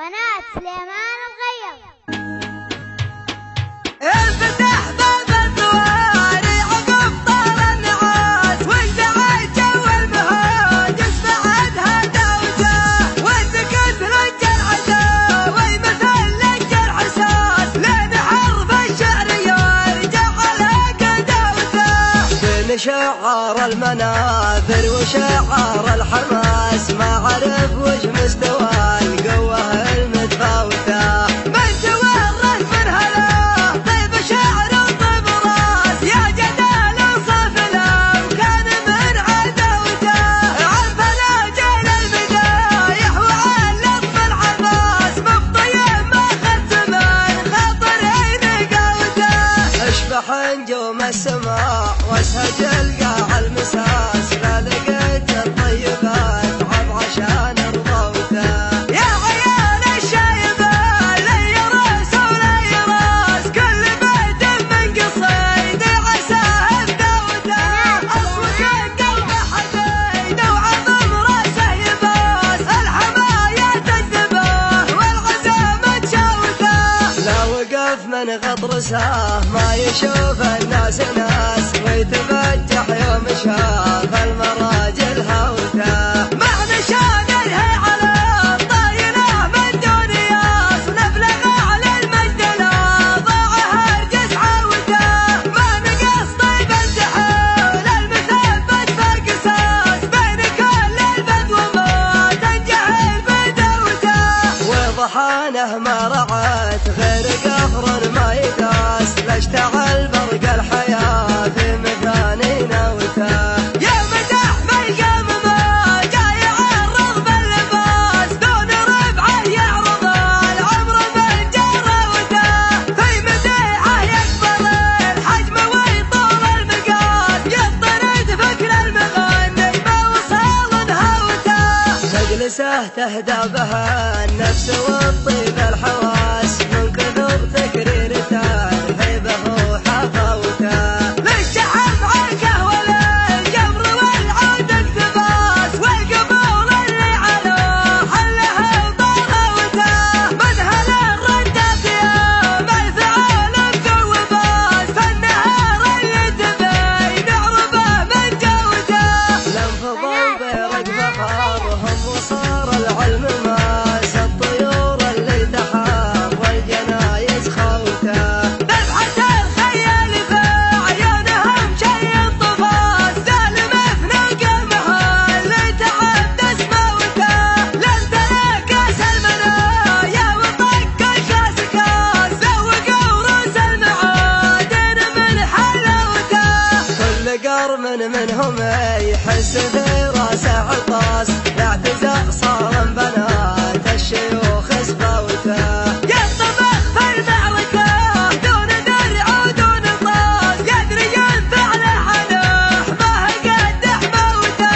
قناة سليمان الغير. انفتح باب الثواني عقب طار النعاس وانتهى جو المهاجس بعد هداوته وانتكت لك العدا ويمثل لك الحساس لين حرب الشعر يرجع على قداوته بين شعار المناثر وشعار الحماس ما عرف وش مستوى القوة المتفاوتة من تورث من هلا طيب شعر وطيب راس يا جدال صفله وكان من عداوته عرفنا جيل المدايح وعلق بالعباس مبطي ما خدت من خاطري نقاوته اشبح نجوم السماء واسهج القاع المساس لا لقيت الطيبات عب عشان رضوته يا عيال الشايبه لي راس ولي راس كل بيت من قصيد عساه بدوته اصوت القلب حديد وعظم راسه يباس الحمايه تجذبه والعزم تشاوته لا وقف من غطرسه ما يشوف الناس ناس ويتفتح يوم شاف المراجل هوته معنى شانه على الطاينه من دون ياس ونبلغ على المجد لا ضاعها جس عوته ما نقص طيب الدحول المثبت فقساس بين كل البدو ما تنجهل بدوته وضحانه ما رعت غير قفر ما يداس لاشتعل برق الحياه في مكان نوته يا مدح ملقم ما جاي يعرض باللباس دون ربعه يعرض العمر من جراوته في مديحه يكبر الحجم ويطول المقاس يطرد فكر المغني ما وصل هوته مجلسه تهدى بها النفس والطيب الحواس من كثر تكريرته الهيبه وحفاوته للشعب عركه وللجمر والعود اقتباس والقبور اللي على حلها وطراوته مذهل الردات يا ميثعال بقوباس فالنهار اللي تبين عربه من جوته لانفضوا برق فخارهم وصار العلم ماس الطيور اللي تحار والجنايز خوته ذبحة الخيال في عيونهم شي الطفاس ذال مفنى قلمها اللي تعدس موته لن تنكس المنايا وطق الكاس كاس ذوقوا روس المعادن من حلاوته كل قرم منهم يحس في راسه عطاس الاعتزاء صار بنات الشيوخ سفاوته يطبخ في المعركه دون درع ودون طاس يدري ينفع له حنوح ما قد حموته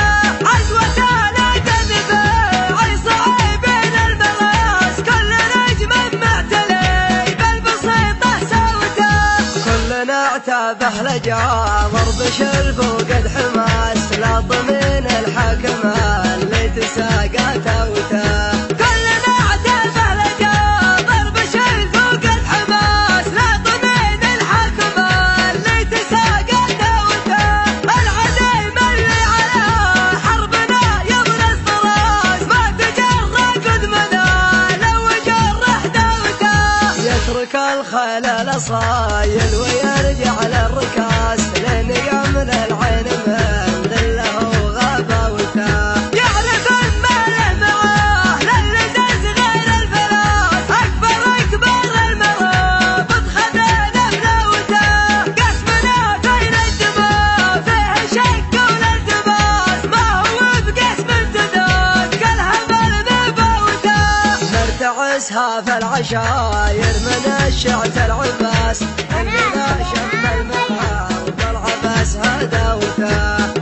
عزوته لا تنفع صعيبين المراس كل نجم معتلي بالبسيطه سوته كلنا اعتابه لجا ضرب شرب وقد حماس لا طمين الحكمه اللي تساقى توته كلنا اعتابه لجا ضرب شرب وقد حماس لا طمين الحكمه اللي تساقى توته العديم اللي على حربنا يبرز طراز ما تجرى قدمنا لو جرح دوته يترك الخلل صايل ويرجع للركاز لين يمل العين من ذله وغباوته يعرف ما له معاه للزز غير الفراس اكبر المرابط خذنا بنوته قسمنا بين الدماء فيه شك والالتباس ما هو بقسم امتداد كالهبل نبوته نرتعسها في العشاير من الشعث العباس عندنا شم المرأة والعباس هدوته